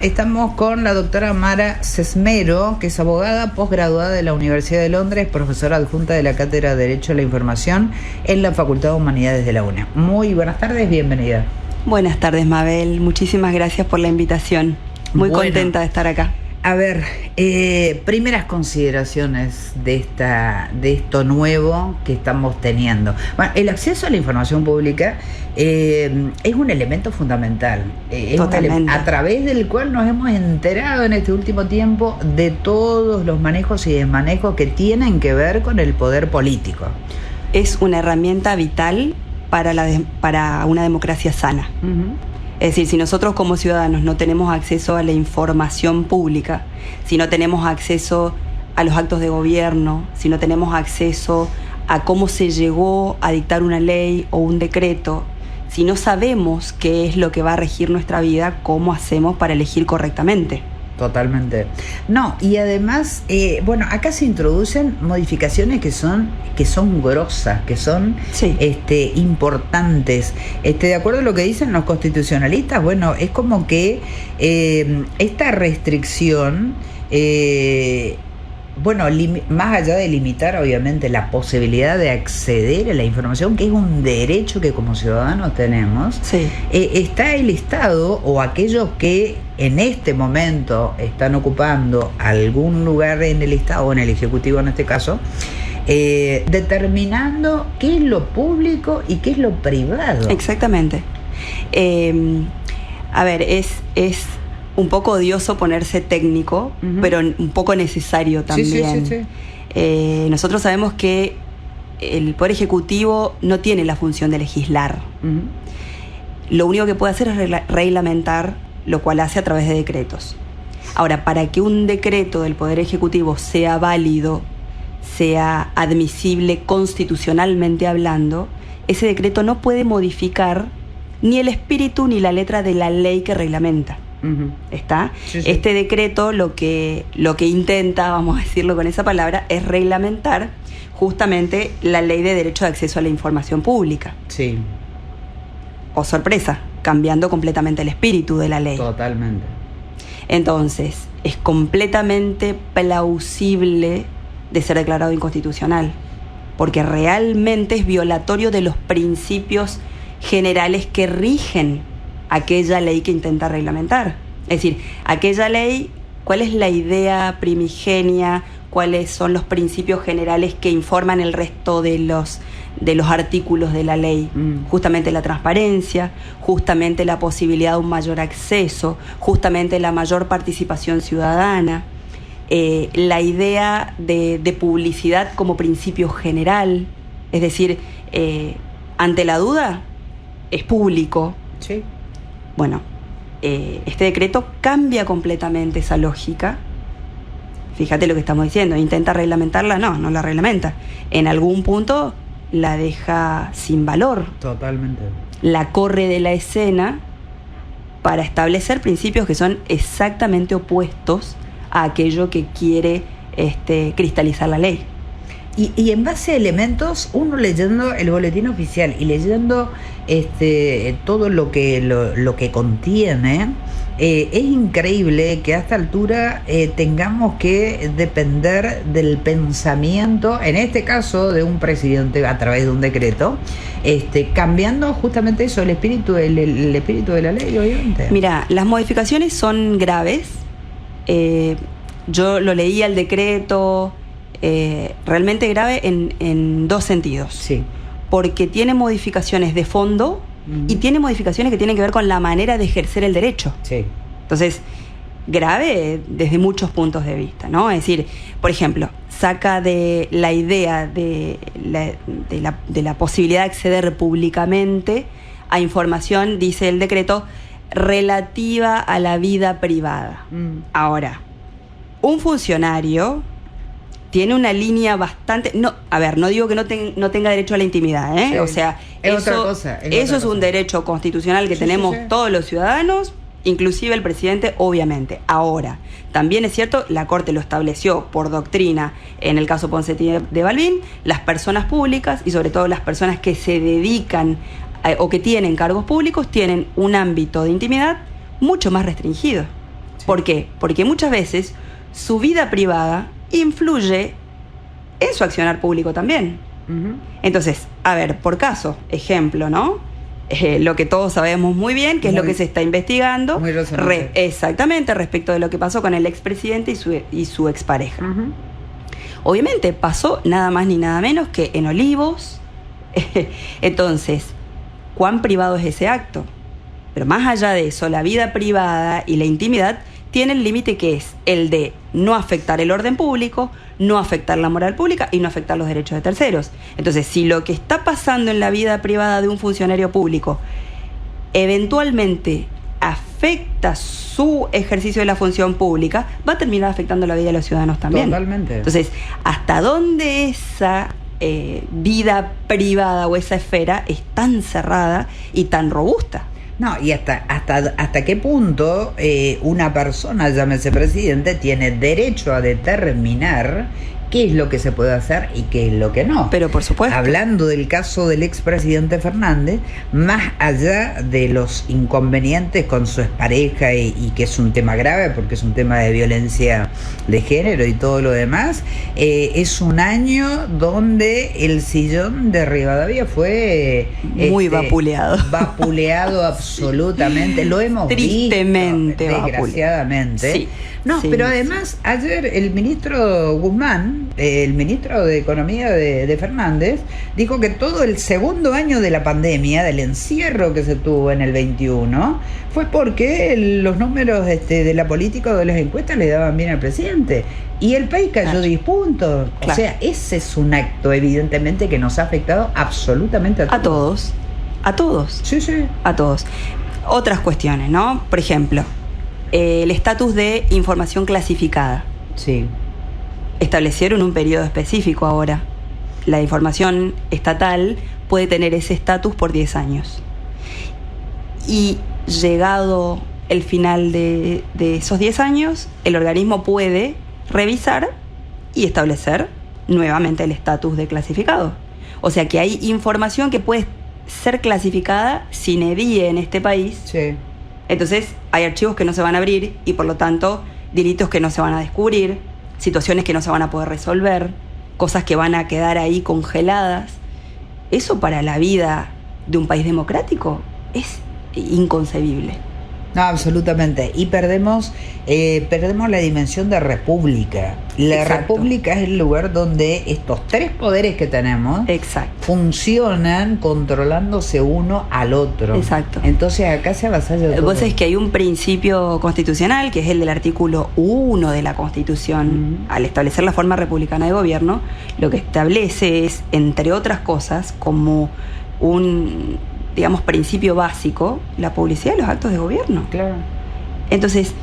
Estamos con la doctora Mara Sesmero, que es abogada posgraduada de la Universidad de Londres, profesora adjunta de la Cátedra de Derecho a la Información en la Facultad de Humanidades de la UNE. Muy buenas tardes, bienvenida. Buenas tardes, Mabel. Muchísimas gracias por la invitación. Muy contenta de estar acá. A ver, primeras consideraciones de esto nuevo que estamos teniendo. Bueno, el acceso a la información pública es un elemento fundamental. A través del cual nos hemos enterado en este último tiempo de todos los manejos y desmanejos que tienen que ver con el poder político. Es una herramienta vital para una democracia sana. Es decir, si nosotros como ciudadanos no tenemos acceso a la información pública, si no tenemos acceso a los actos de gobierno, si no tenemos acceso a cómo se llegó a dictar una ley o un decreto, si no sabemos qué es lo que va a regir nuestra vida, ¿cómo hacemos para elegir correctamente? Totalmente. No, y además, bueno, acá se introducen modificaciones que son grosas, que son importantes. De acuerdo a lo que dicen los constitucionalistas, bueno, es como que esta restricción, bueno, más allá de limitar obviamente la posibilidad de acceder a la información, que es un derecho que como ciudadanos tenemos, está el Estado o aquellos que en este momento están ocupando algún lugar en el Estado o en el Ejecutivo en este caso, determinando qué es lo público y qué es lo privado. Exactamente. A ver, es un poco odioso ponerse técnico, pero un poco necesario también. Sí. Nosotros sabemos que el Poder Ejecutivo no tiene la función de legislar. Lo único que puede hacer es reglamentar, lo cual hace a través de decretos. Ahora, para que un decreto del Poder Ejecutivo sea válido, sea admisible constitucionalmente hablando, ese decreto no puede modificar ni el espíritu ni la letra de la ley que reglamenta. ¿Está? Sí. Este decreto lo que intenta, vamos a decirlo con esa palabra, es reglamentar justamente la ley de derecho de acceso a la información pública. Sí. Oh, sorpresa, cambiando completamente el espíritu de la ley. Totalmente. Entonces, es completamente plausible de ser declarado inconstitucional, porque realmente es violatorio de los principios generales que rigen aquella ley que intenta reglamentar. Es decir, aquella ley, ¿cuál es la idea primigenia? ¿Cuáles son los principios generales que informan el resto de los artículos de la ley? Justamente la transparencia, justamente la posibilidad de un mayor acceso, justamente la mayor participación ciudadana, la idea de publicidad como principio general. Es decir, ante la duda, es público. Sí. Bueno, este decreto cambia completamente esa lógica. Fíjate lo que estamos diciendo, intenta reglamentarla, no la reglamenta. En algún punto la deja sin valor. Totalmente. La corre de la escena para establecer principios que son exactamente opuestos a aquello que quiere cristalizar la ley. Y en base a elementos, uno leyendo el boletín oficial y leyendo todo lo que contiene, es increíble que a esta altura tengamos que depender del pensamiento, en este caso de un presidente a través de un decreto, cambiando justamente eso, el espíritu de la ley, obviamente. Mira, las modificaciones son graves. Yo lo leí al decreto. Realmente grave en dos sentidos. Sí. Porque tiene modificaciones de fondo y tiene modificaciones que tienen que ver con la manera de ejercer el derecho. Sí. Entonces, grave desde muchos puntos de vista, ¿no? Es decir, por ejemplo, saca de la idea de la posibilidad de acceder públicamente a información, dice el decreto, relativa a la vida privada. Ahora, un funcionario tiene una línea bastante... No digo que no tenga derecho a la intimidad, ¿eh? Sí, o sea, eso es un derecho constitucional que tenemos todos los ciudadanos, inclusive el presidente, obviamente. Ahora, también es cierto, la Corte lo estableció por doctrina en el caso Ponseti de Balbín, las personas públicas y sobre todo las personas que se dedican o que tienen cargos públicos tienen un ámbito de intimidad mucho más restringido. Sí. ¿Por qué? Porque muchas veces su vida privada influye en su accionar público también. Ujú. Entonces, a ver, por caso, ejemplo, ¿no? Lo que todos sabemos muy bien, que es lo que se está investigando. Muy razonable. Exactamente, respecto de lo que pasó con el expresidente y su expareja. Obviamente pasó nada más ni nada menos que en Olivos. Entonces, ¿cuán privado es ese acto? Pero más allá de eso, la vida privada y la intimidad tienen el límite que es el de no afectar el orden público, no afectar la moral pública y no afectar los derechos de terceros. Entonces, si lo que está pasando en la vida privada de un funcionario público eventualmente afecta su ejercicio de la función pública, va a terminar afectando la vida de los ciudadanos también. Totalmente. Entonces, ¿hasta dónde esa vida privada o esa esfera es tan cerrada y tan robusta? No, y hasta qué punto una persona, llámese presidente, tiene derecho a determinar qué es lo que se puede hacer y qué es lo que no. Pero por supuesto. Hablando del caso del expresidente Fernández, más allá de los inconvenientes con su expareja y que es un tema grave porque es un tema de violencia de género y todo lo demás, es un año donde el sillón de Rivadavia fue muy vapuleado. Vapuleado absolutamente. Lo hemos tristemente visto, desgraciadamente. Sí. No, sí, pero además ayer el ministro Guzmán, el ministro de Economía de Fernández, dijo que todo el segundo año de la pandemia, del encierro que se tuvo en el 21, fue porque los números de la política o de las encuestas le daban bien al presidente. Y el país cayó 10 puntos. Claro. O sea, ese es un acto evidentemente que nos ha afectado absolutamente a todos. A todos. A todos. Sí, sí. A todos. Otras cuestiones, ¿no? Por ejemplo, el estatus de información clasificada. Sí. Establecieron un periodo específico ahora. La información estatal puede tener ese estatus por 10 años. Y llegado el final de esos 10 años, el organismo puede revisar y establecer nuevamente el estatus de clasificado. O sea que hay información que puede ser clasificada sine die en este país. Sí. Entonces hay archivos que no se van a abrir y por lo tanto delitos que no se van a descubrir, situaciones que no se van a poder resolver, cosas que van a quedar ahí congeladas. Eso para la vida de un país democrático es inconcebible. No, absolutamente. Y perdemos la dimensión de república. La Exacto. república es el lugar donde estos tres poderes que tenemos Exacto. funcionan controlándose uno al otro. Exacto. Entonces acá se avasalla todo. Vos sabés que hay un principio constitucional, que es el del artículo 1 de la Constitución. Al establecer la forma republicana de gobierno, lo que establece es, entre otras cosas, como un, digamos, principio básico, la publicidad de los actos de gobierno. Claro. Entonces,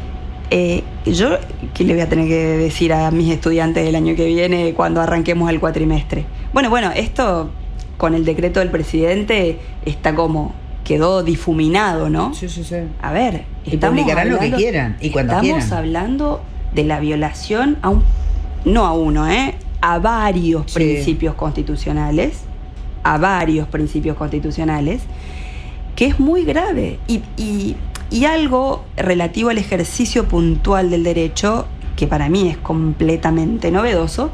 yo, ¿qué le voy a tener que decir a mis estudiantes del año que viene cuando arranquemos el cuatrimestre? Bueno, esto con el decreto del presidente está como, quedó difuminado, ¿no? Sí, sí, sí. A ver, Y publicarán lo que quieran y cuando quieran. Estamos hablando de la violación no a uno, a varios Sí. principios constitucionales, que es muy grave. Y algo relativo al ejercicio puntual del derecho, que para mí es completamente novedoso,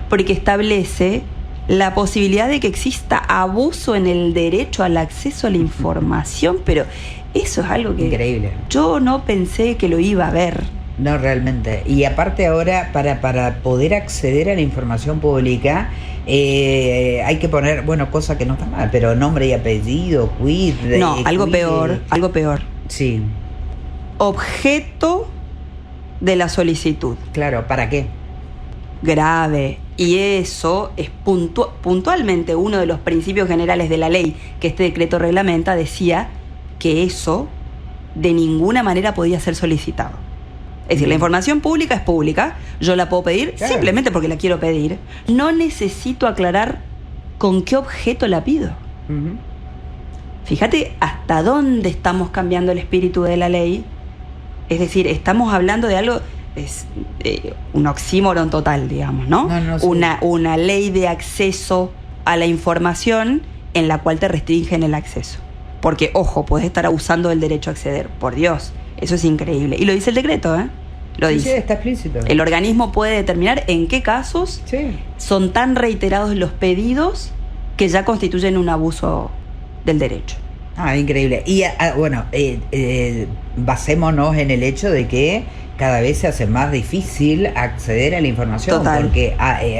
porque establece la posibilidad de que exista abuso en el derecho al acceso a la información, pero eso es algo que Increíble. yo no pensé que lo iba a ver. No, realmente. Y aparte ahora, para poder acceder a la información pública, hay que poner, cosa que no está mal, pero nombre y apellido, quid. No, algo peor. Sí, Objeto de la solicitud. claro, ¿para qué? Grave. Y eso es puntualmente uno de los principios generales de la ley que este decreto reglamenta, decía que eso de ninguna manera podía ser solicitado. Es decir, la información pública es pública, yo la puedo pedir Claro. simplemente porque la quiero pedir. No necesito aclarar con qué objeto la pido. Ujú. Fíjate hasta dónde estamos cambiando el espíritu de la ley. Es decir, estamos hablando de algo, es un oxímoron total, digamos, ¿no? No, sí. Una ley de acceso a la información en la cual te restringen el acceso. Porque, ojo, puedes estar abusando del derecho a acceder, por Dios. Eso es increíble. Y lo dice el decreto, ¿eh? Lo dice. Sí, está explícito. El organismo puede determinar en qué casos son tan reiterados los pedidos que ya constituyen un abuso del derecho. Increíble. Y bueno, basémonos en el hecho de que cada vez se hace más difícil acceder a la información. Total. Porque,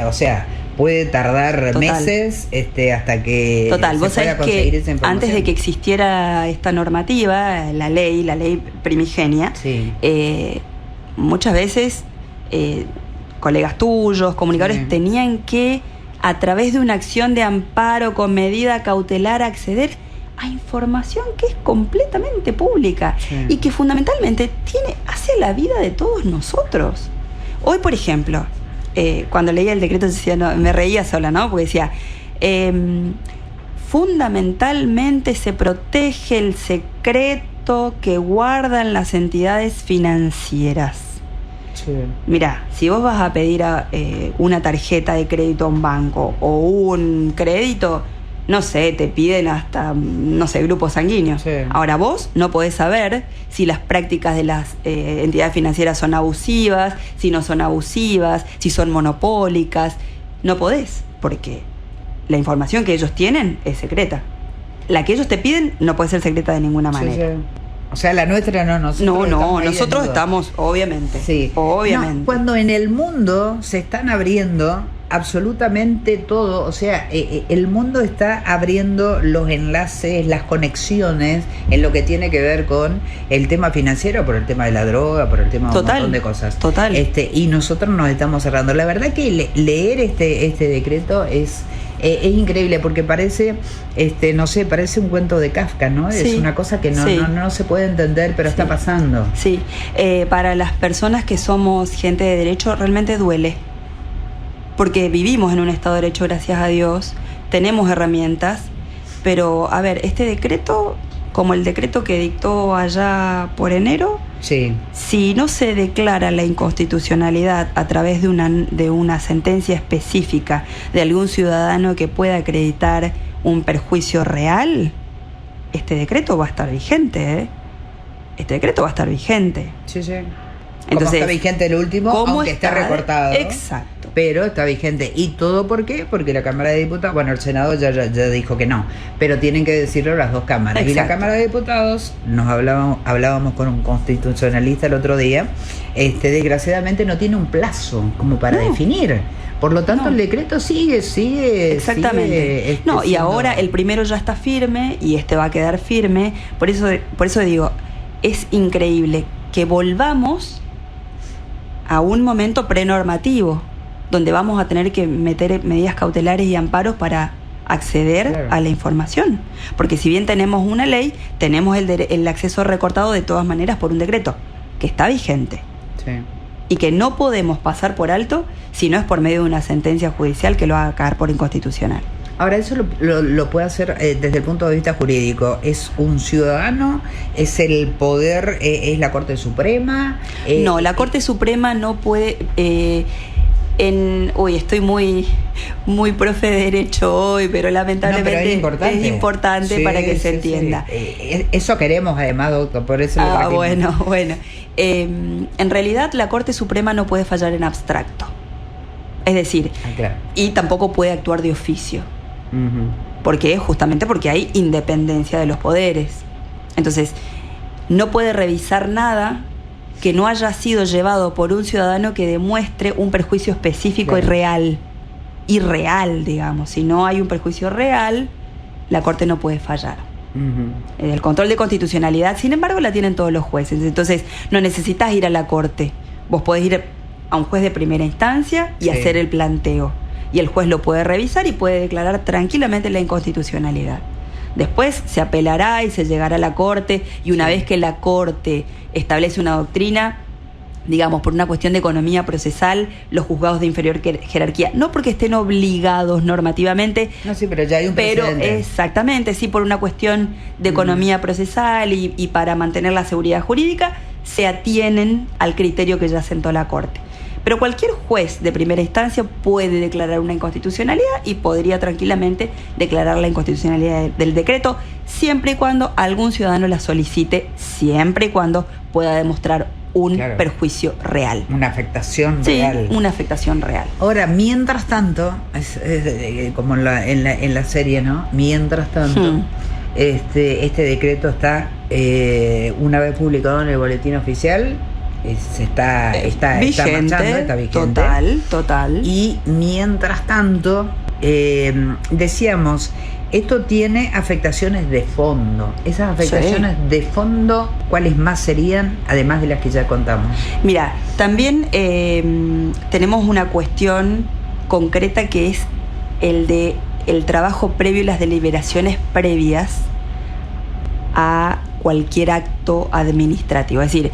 o sea, puede tardar meses hasta que vos se pueda sabés conseguir que esa información. antes de que existiera esta normativa, la ley primigenia, muchas veces colegas tuyos, comunicadores, tenían que, a través de una acción de amparo con medida cautelar, acceder a información que es completamente pública y que fundamentalmente hace la vida de todos nosotros. Hoy, por ejemplo, cuando leía el decreto decía, me reía sola, ¿no? Porque decía, fundamentalmente se protege el secreto que guardan las entidades financieras. Mirá, si vos vas a pedir una tarjeta de crédito a un banco o un crédito, no sé, te piden hasta, no sé, grupos sanguíneos. Ahora vos no podés saber si las prácticas de las entidades financieras son abusivas, si no son abusivas, si son monopólicas. No podés, porque la información que ellos tienen es secreta. La que ellos te piden no puede ser secreta de ninguna manera. O sea, la nuestra no, nosotros estamos, obviamente. Obviamente. No, cuando en el mundo se están abriendo absolutamente todo, o sea, el mundo está abriendo los enlaces, las conexiones en lo que tiene que ver con el tema financiero, por el tema de la droga, por el tema de un montón de cosas. Y nosotros nos estamos cerrando. La verdad que leer este decreto es increíble, porque parece, no sé, parece un cuento de Kafka, ¿no? Es una cosa que no se puede entender, pero está pasando. Sí, para las personas que somos gente de derecho, realmente duele. Porque vivimos en un Estado de Derecho, gracias a Dios, tenemos herramientas, pero, a ver, este decreto, como el decreto que dictó allá por enero, si no se declara la inconstitucionalidad a través de una sentencia específica de algún ciudadano que pueda acreditar un perjuicio real, este decreto va a estar vigente, ¿eh? Este decreto va a estar vigente. Entonces, está vigente el último, aunque está recortado. Exacto. Pero está vigente. ¿Y todo por qué? Porque la Cámara de Diputados, bueno, el Senado ya dijo que no, pero tienen que decirlo las dos cámaras. Exacto. Y la Cámara de Diputados, hablábamos con un constitucionalista el otro día, desgraciadamente no tiene un plazo como para definir. Por lo tanto, el decreto sigue. Exactamente. Y ahora el primero ya está firme y va a quedar firme. Por eso digo, es increíble que volvamos a un momento prenormativo, donde vamos a tener que meter medidas cautelares y amparos para acceder a la información. Porque si bien tenemos una ley, tenemos el acceso recortado de todas maneras por un decreto, que está vigente. Y que no podemos pasar por alto si no es por medio de una sentencia judicial que lo haga caer por inconstitucional. Ahora, eso lo puede hacer desde el punto de vista jurídico. ¿Es un ciudadano? ¿Es el poder? ¿Es la Corte Suprema? No, la Corte Suprema no puede... estoy muy profe de derecho hoy, pero lamentablemente pero es importante para que se entienda. Eso queremos, además, doctor, por eso lo repetimos. Bueno. En realidad, la Corte Suprema no puede fallar en abstracto. Es decir, y tampoco puede actuar de oficio. Porque justamente porque hay independencia de los poderes. Entonces, no puede revisar nada que no haya sido llevado por un ciudadano que demuestre un perjuicio específico y real, digamos. Si no hay un perjuicio real, la Corte no puede fallar. El control de constitucionalidad, sin embargo, la tienen todos los jueces. Entonces, no necesitas ir a la Corte. Vos podés ir a un juez de primera instancia y hacer el planteo. Y el juez lo puede revisar y puede declarar tranquilamente la inconstitucionalidad. Después se apelará y se llegará a la Corte, y una vez que la Corte establece una doctrina, digamos, por una cuestión de economía procesal, los juzgados de inferior jerarquía, no porque estén obligados normativamente, pero ya hay un precedente. Pero exactamente, sí, por una cuestión de economía procesal y para mantener la seguridad jurídica, se atienen al criterio que ya sentó la Corte. Pero cualquier juez de primera instancia puede declarar una inconstitucionalidad y podría tranquilamente declarar la inconstitucionalidad del decreto, siempre y cuando algún ciudadano la solicite, siempre y cuando pueda demostrar un perjuicio real. Una afectación real. Una afectación real. Ahora, mientras tanto, como en la serie, ¿no? Mientras tanto, este decreto está, una vez publicado en el boletín oficial, está vigente, marchando, está vigente. Total. Y mientras tanto, decíamos, esto tiene afectaciones de fondo. Esas afectaciones de fondo, ¿cuáles más serían, además de las que ya contamos? Mira, también tenemos una cuestión concreta que es el trabajo previo y las deliberaciones previas a cualquier acto administrativo. Es decir,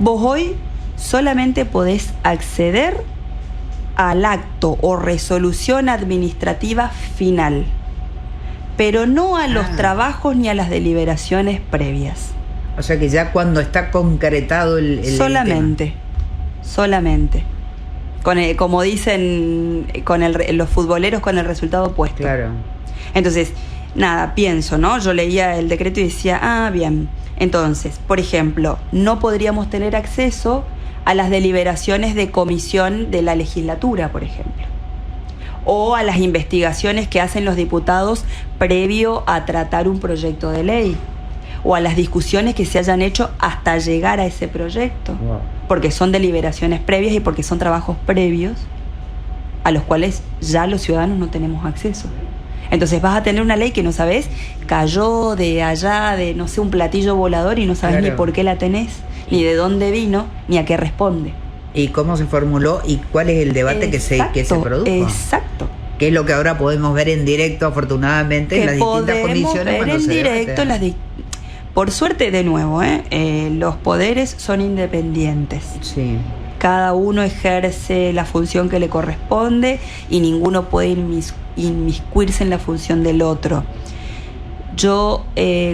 vos hoy solamente podés acceder al acto o resolución administrativa final, pero no a los trabajos ni a las deliberaciones previas. O sea que ya cuando está concretado el solamente. Como dicen los futboleros, con el resultado puesto. Claro. Entonces, nada, pienso, ¿no? Yo leía el decreto y decía, bien. Entonces, por ejemplo, no podríamos tener acceso a las deliberaciones de comisión de la legislatura, por ejemplo, o a las investigaciones que hacen los diputados previo a tratar un proyecto de ley, o a las discusiones que se hayan hecho hasta llegar a ese proyecto, porque son deliberaciones previas y porque son trabajos previos a los cuales ya los ciudadanos no tenemos acceso. Entonces vas a tener una ley que no sabes, cayó de allá, de no sé, un platillo volador, y no sabes ni por qué la tenés, ni de dónde vino, ni a qué responde. ¿Y cómo se formuló y cuál es el debate que se produjo? Exacto. Que es lo que ahora podemos ver en directo, afortunadamente, en las distintas condiciones. Ver en directo por suerte, de nuevo, los poderes son independientes. Sí. Cada uno ejerce la función que le corresponde y ninguno puede inmiscuirse en la función del otro. Yo,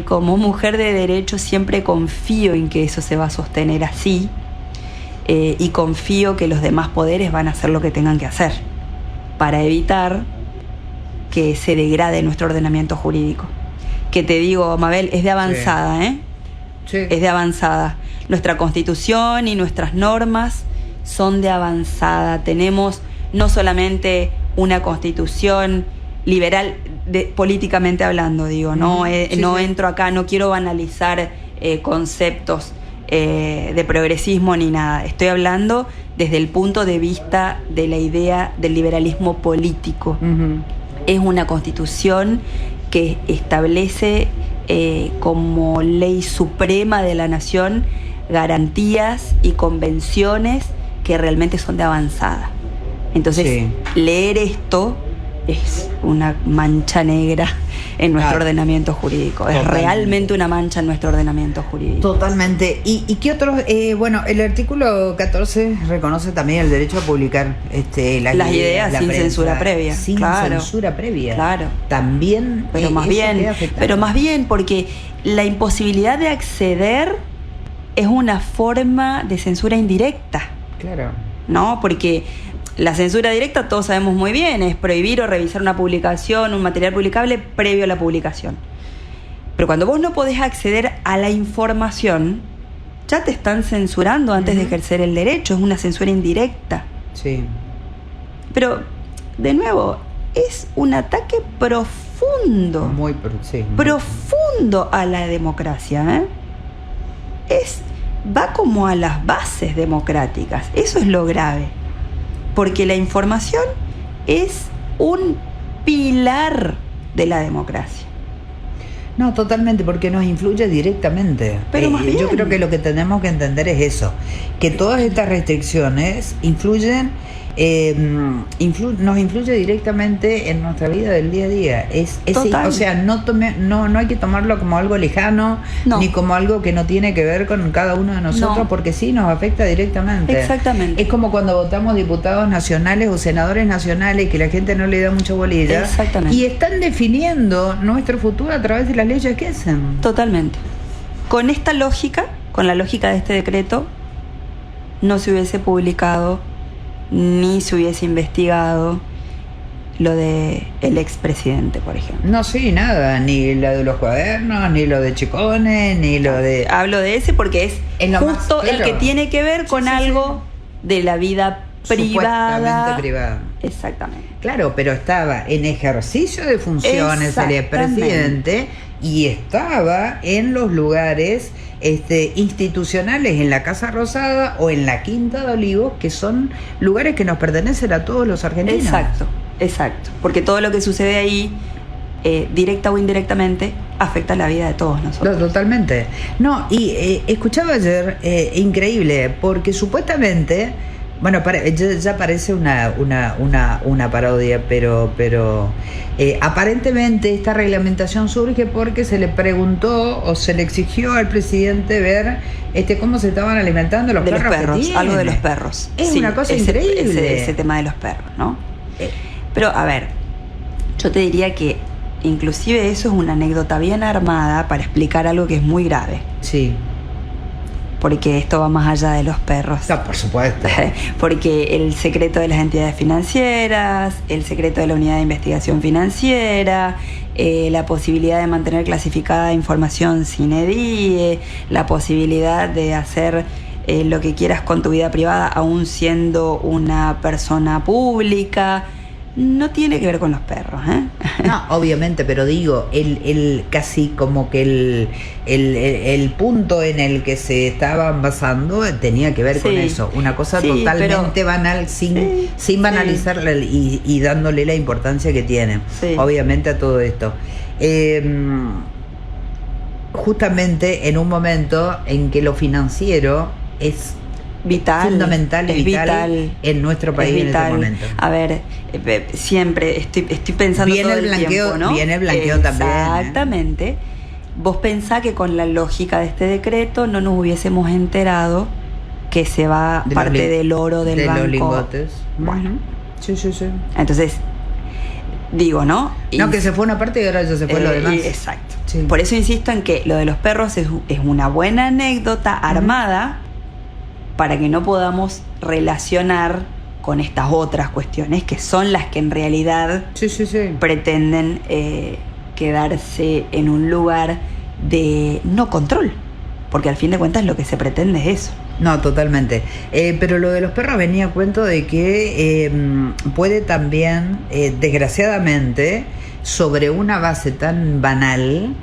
como mujer de derecho, siempre confío en que eso se va a sostener así, y confío que los demás poderes van a hacer lo que tengan que hacer para evitar que se degrade nuestro ordenamiento jurídico. Que te digo, Mabel, es de avanzada, Sí. Es de avanzada. Nuestra Constitución y nuestras normas son de avanzada. Tenemos no solamente una Constitución liberal, políticamente hablando, digo, no entro acá, no quiero banalizar conceptos de progresismo ni nada. Estoy hablando desde el punto de vista de la idea del liberalismo político. Es una Constitución que establece como ley suprema de la nación garantías y convenciones que realmente son de avanzada. Entonces, leer esto es una mancha negra en nuestro ordenamiento jurídico. Totalmente. Es realmente una mancha en nuestro ordenamiento jurídico. Totalmente. ¿Y qué otros? El artículo 14 reconoce también el derecho a publicar las ideas sin censura previa. Sin censura previa. Claro. También. Pero más bien porque la imposibilidad de acceder es una forma de censura indirecta. Claro. ¿No? Porque la censura directa, todos sabemos muy bien, es prohibir o revisar una publicación, un material publicable previo a la publicación. Pero cuando vos no podés acceder a la información, ya te están censurando antes de ejercer el derecho. Es una censura indirecta. Sí. Pero, de nuevo, es un ataque profundo. Profundo a la democracia, va como a las bases democráticas. Eso es lo grave. Porque la información es un pilar de la democracia. No, totalmente, porque nos influye directamente. Pero más bien. Yo creo que lo que tenemos que entender es eso, que todas estas restricciones influyen, nos influye directamente en nuestra vida del día a día. O sea, no hay que tomarlo como algo lejano, ni como algo que no tiene que ver con cada uno de nosotros, porque sí nos afecta directamente. Exactamente. Es como cuando votamos diputados nacionales o senadores nacionales, que la gente no le da mucha bolilla. Exactamente. Y están definiendo nuestro futuro a través de las leyes que hacen. Totalmente. Con esta lógica, con la lógica de este decreto, no se hubiese publicado ni se hubiese investigado lo de el expresidente, por ejemplo. No, sí, nada, ni lo de los cuadernos, ni lo de Chicone, ni lo de... Hablo de ese porque es justo claro, el que tiene que ver con algo de la vida privada. Supuestamente privada. Exactamente. Claro, pero estaba en ejercicio de funciones el expresidente y estaba en los lugares institucionales, en la Casa Rosada o en la Quinta de Olivos, que son lugares que nos pertenecen a todos los argentinos. Exacto, porque todo lo que sucede ahí, directa o indirectamente, afecta la vida de todos nosotros. No, totalmente. No, y escuchaba ayer, increíble, porque supuestamente, bueno, ya parece una parodia, pero aparentemente esta reglamentación surge porque se le preguntó o se le exigió al presidente ver cómo se estaban alimentando los perros. Algo de los perros. Es una cosa increíble. Ese tema de los perros, ¿no? Pero, a ver, yo te diría que inclusive eso es una anécdota bien armada para explicar algo que es muy grave. Sí. Porque esto va más allá de los perros. No, por supuesto. Porque el secreto de las entidades financieras, el secreto de la unidad de investigación financiera, la posibilidad de mantener clasificada información sine die, la posibilidad de hacer lo que quieras con tu vida privada aún siendo una persona pública, no tiene que ver con los perros, ¿eh? No, obviamente, pero digo, casi como que el punto en el que se estaban basando tenía que ver con eso. Una cosa totalmente banal, sin banalizarla y dándole la importancia que tiene, obviamente, a todo esto. Justamente en un momento en que lo financiero es fundamental y vital en nuestro país en este momento. A ver, siempre estoy pensando viene todo el el blanqueo, tiempo, ¿no? Viene el blanqueo también. Exactamente. Vos pensás que con la lógica de este decreto no nos hubiésemos enterado que se va parte del oro del banco. De los lingotes. Bueno. Sí. Entonces, digo, ¿no? No, que se fue una parte y ahora ya se fue lo demás. Exacto. Sí. Por eso insisto en que lo de los perros es una buena anécdota armada para que no podamos relacionar con estas otras cuestiones que son las que en realidad pretenden quedarse en un lugar de no control, porque al fin de cuentas lo que se pretende es eso. No, totalmente. Pero lo de los perros venía a cuento de que puede también, desgraciadamente, sobre una base tan banal,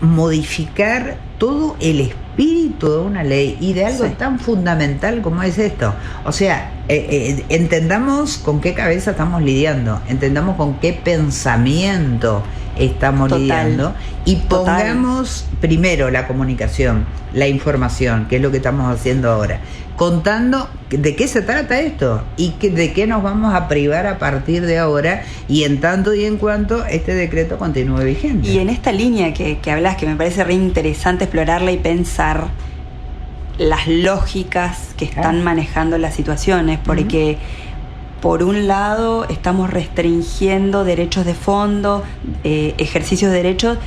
modificar todo el espíritu de una ley y de algo tan fundamental como es esto. O sea, entendamos con qué cabeza estamos lidiando, entendamos con qué pensamiento estamos lidiando y pongamos primero la comunicación, la información, que es lo que estamos haciendo ahora, contando de qué se trata esto y de qué nos vamos a privar a partir de ahora y en tanto y en cuanto este decreto continúe vigente. Y en esta línea que hablas, que me parece re interesante explorarla y pensar las lógicas que están manejando las situaciones, porque por un lado estamos restringiendo derechos de fondo, ejercicios de derechos,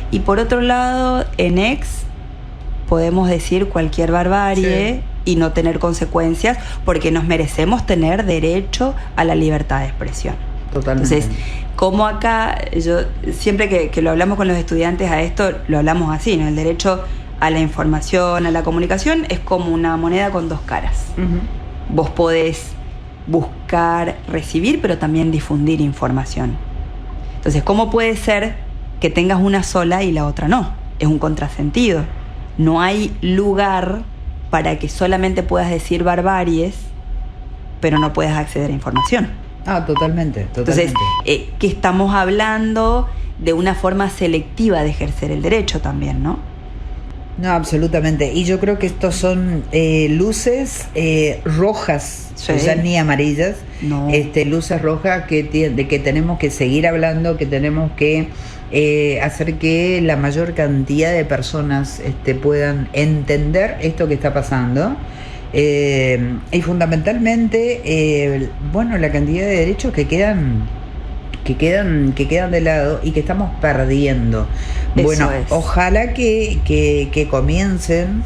y por otro lado en podemos decir cualquier barbarie y no tener consecuencias, porque nos merecemos tener derecho a la libertad de expresión. Totalmente. Entonces, como acá, yo siempre que lo hablamos con los estudiantes a esto, lo hablamos así, ¿no? El derecho a la información, a la comunicación, es como una moneda con dos caras. Vos podés buscar, recibir, pero también difundir información. Entonces, ¿cómo puede ser que tengas una sola y la otra no? Es un contrasentido. No hay lugar para que solamente puedas decir barbaries, pero no puedas acceder a información. Totalmente. Entonces, que estamos hablando de una forma selectiva de ejercer el derecho también, ¿no? No, absolutamente. Y yo creo que estos son luces rojas, ya ni amarillas, luces rojas de que tenemos que seguir hablando, que tenemos que hacer que la mayor cantidad de personas puedan entender esto que está pasando. Y fundamentalmente, la cantidad de derechos que quedan de lado y que estamos perdiendo. Ojalá que comiencen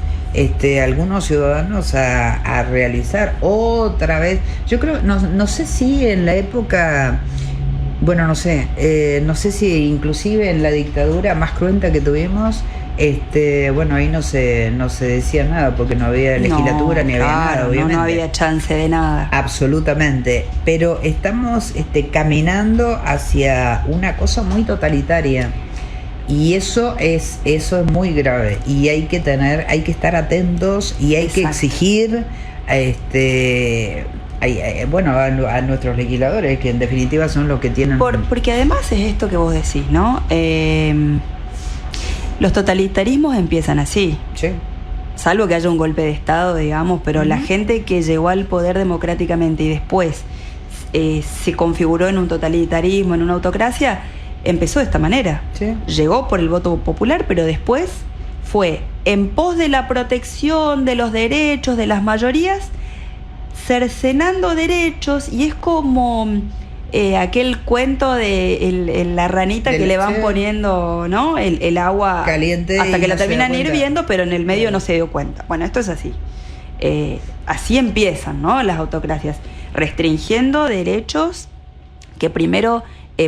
algunos ciudadanos a realizar otra vez. Yo creo, no sé si en la época, bueno, no sé si inclusive en la dictadura más cruenta que tuvimos, bueno, ahí no se decía nada porque no había legislatura ni había nada, obviamente. No había chance de nada. Absolutamente, pero estamos caminando hacia una cosa muy totalitaria. Y eso es muy grave y hay que estar atentos y hay que exigir a nuestros legisladores, que en definitiva son los que tienen... Porque además es esto que vos decís, ¿no? Los totalitarismos empiezan así. Sí. Salvo que haya un golpe de Estado, digamos, pero la gente que llegó al poder democráticamente y después se configuró en un totalitarismo, en una autocracia, empezó de esta manera. Sí. Llegó por el voto popular, pero después fue en pos de la protección de los derechos de las mayorías, cercenando derechos, y es como aquel cuento de la ranita que le van poniendo, ¿no? El agua caliente hasta que la no terminan hirviendo, pero en el medio no se dio cuenta. Bueno, esto es así. Así empiezan, ¿no? Las autocracias, restringiendo derechos que primero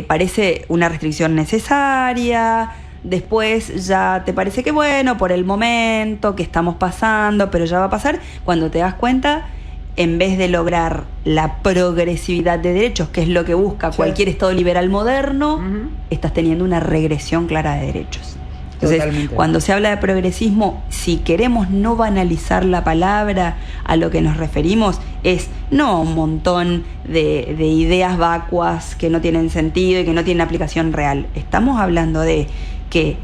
parece una restricción necesaria, después ya te parece que bueno, por el momento que estamos pasando, pero ya va a pasar. Cuando te das cuenta, en vez de lograr la progresividad de derechos, que es lo que busca cualquier Estado liberal moderno, estás teniendo una regresión clara de derechos. Entonces, totalmente. Cuando se habla de progresismo, si queremos no banalizar la palabra, a lo que nos referimos es no un montón de ideas vacuas que no tienen sentido y que no tienen aplicación real. Estamos hablando de que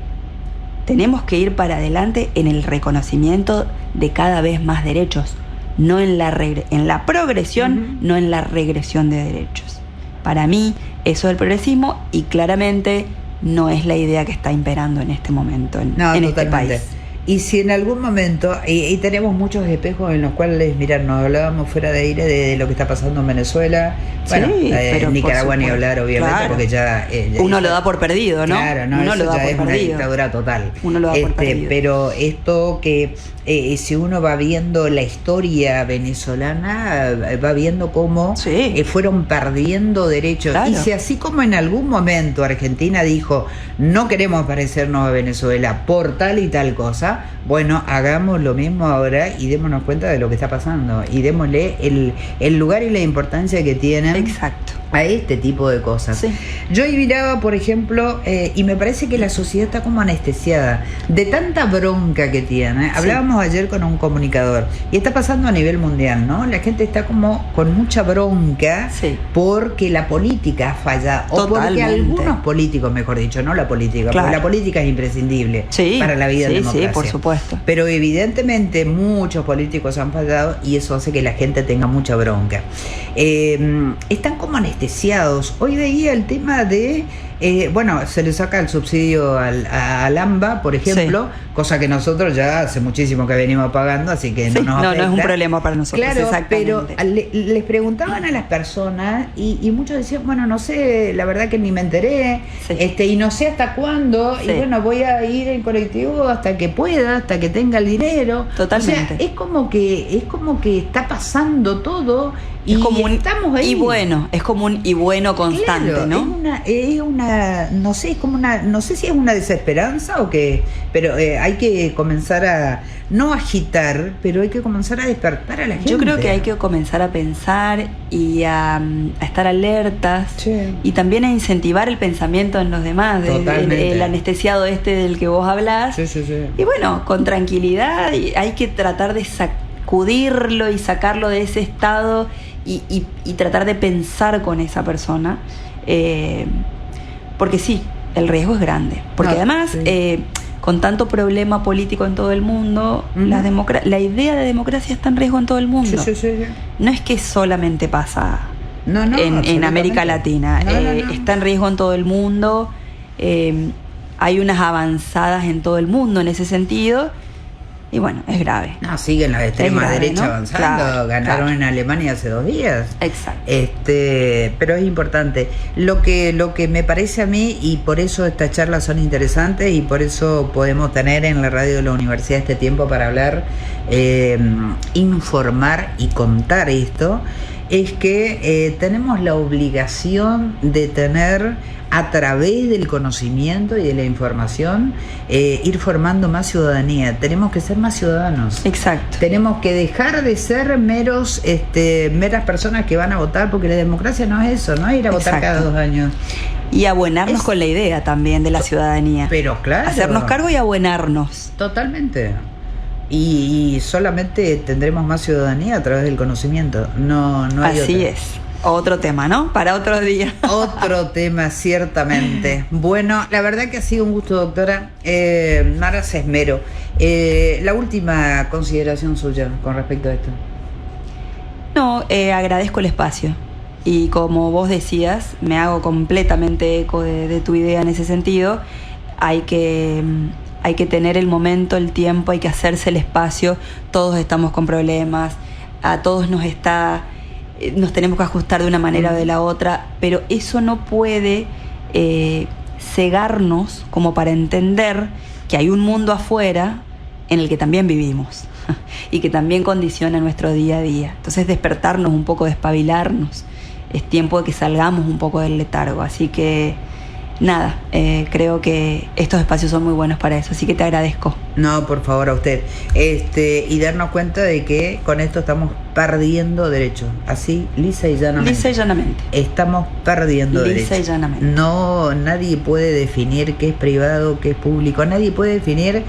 tenemos que ir para adelante en el reconocimiento de cada vez más derechos, no en la progresión, no en la regresión de derechos. Para mí, eso es el progresismo, y claramente no es la idea que está imperando en este momento en este país. Y si en algún momento, y tenemos muchos espejos en los cuales, mirá, nos hablábamos fuera de aire de lo que está pasando en Venezuela, bueno, en Nicaragua ni hablar, obviamente, claro, porque ya... uno lo da por perdido, ¿no? Claro, no, uno lo da ya por es perdido. Una dictadura total. Uno lo da por perdido. Pero esto que, si uno va viendo la historia venezolana, va viendo cómo fueron perdiendo derechos. Claro. Y si así como en algún momento Argentina dijo, no queremos parecernos a Venezuela por tal y tal cosa, bueno, hagamos lo mismo ahora y démonos cuenta de lo que está pasando y démosle el lugar y la importancia que tienen. Exacto. A este tipo de cosas. Sí. Yo miraba, por ejemplo, y me parece que la sociedad está como anestesiada de tanta bronca que tiene. Sí. Hablábamos ayer con un comunicador y está pasando a nivel mundial, ¿no? La gente está como con mucha bronca porque la política ha fallado. Totalmente. O porque algunos políticos, mejor dicho, no la política, claro, porque la política es imprescindible para la vida democrática. Sí, por supuesto. Pero evidentemente muchos políticos han fallado y eso hace que la gente tenga mucha bronca. Están como anestesiados. Hoy veía el tema de, se le saca el subsidio al AMBA, por ejemplo, cosa que nosotros ya hace muchísimo que venimos pagando, así que no nos afecta. No es un problema para nosotros. Claro, pero les preguntaban a las personas y muchos decían, bueno, no sé, la verdad que ni me enteré, y no sé hasta cuándo, y bueno, voy a ir en colectivo hasta que pueda, hasta que tenga el dinero. Totalmente. O sea, es como que está pasando todo y estamos ahí. Y bueno, es como un y bueno constante, claro, ¿no? Es una, no sé, es como una, no sé si es una desesperanza o qué, pero hay que comenzar a, no agitar, pero hay que comenzar a despertar a la gente. Yo creo que hay que comenzar a pensar y a estar alertas y también a incentivar el pensamiento en los demás, el anestesiado del que vos hablás. Sí. Y bueno, con tranquilidad, y hay que tratar de sacudirlo y sacarlo de ese estado y tratar de pensar con esa persona, porque sí, el riesgo es grande, porque además con tanto problema político en todo el mundo, la idea de democracia está en riesgo en todo el mundo. Sí. No es que solamente pasa en América Latina, está en riesgo en todo el mundo. Hay unas avanzadas en todo el mundo en ese sentido, Y bueno, es grave. No, siguen la extrema grave, derecha, ¿no? avanzando. Claro, Ganaron claro. en Alemania hace 2 días. Exacto. Pero es importante. Lo que me parece a mí, y por eso estas charlas son interesantes, y por eso podemos tener en la radio de la universidad este tiempo para hablar, informar y contar esto, es que tenemos la obligación de tener, a través del conocimiento y de la información, ir formando más ciudadanía. Tenemos que ser más ciudadanos. Exacto. Tenemos que dejar de ser meras personas que van a votar, porque la democracia no es eso, no es ir a votar cada 2 años. Y abonarnos con la idea también de la ciudadanía. Pero claro. Hacernos cargo y abonarnos. Totalmente. Y solamente tendremos más ciudadanía a través del conocimiento. No hay Así otra. es. Otro tema, ¿no? Para otro día. Otro tema, ciertamente. Bueno, la verdad que ha sido un gusto, doctora. Mara Sesmero, la última consideración suya con respecto a esto. No, agradezco el espacio. Y como vos decías, me hago completamente eco de tu idea en ese sentido. Hay que tener el momento, el tiempo, hay que hacerse el espacio. Todos estamos con problemas, a todos nos tenemos que ajustar de una manera o de la otra, pero eso no puede cegarnos como para entender que hay un mundo afuera en el que también vivimos y que también condiciona nuestro día a día. Entonces despertarnos un poco, despabilarnos. Es tiempo de que salgamos un poco del letargo. Así que nada, creo que estos espacios son muy buenos para eso. Así que te agradezco. No, por favor, a usted. Y darnos cuenta de que con esto estamos perdiendo derechos. Así, lisa y llanamente. Lisa y llanamente. Estamos perdiendo derechos. Lisa y llanamente. No, nadie puede definir qué es privado, qué es público. Nadie puede definir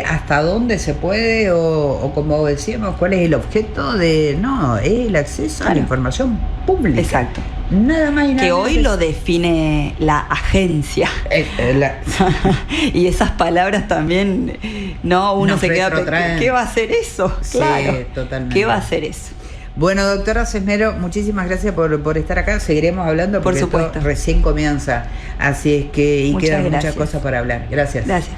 hasta dónde se puede o como decíamos, cuál es el objeto de... No, es el acceso a la información pública. Exacto. Nada más y nada que menos. hoy lo define la agencia. Y esas palabras también, no, uno Nos se queda retrotraen. ¿qué va a hacer eso? Sí, Claro. totalmente. ¿Qué va a hacer eso? Bueno, doctora Sesmero, muchísimas gracias por estar acá. Seguiremos hablando porque Por supuesto. esto recién comienza. Así es que Muchas quedan muchas gracias. cosas para hablar. Gracias. Gracias.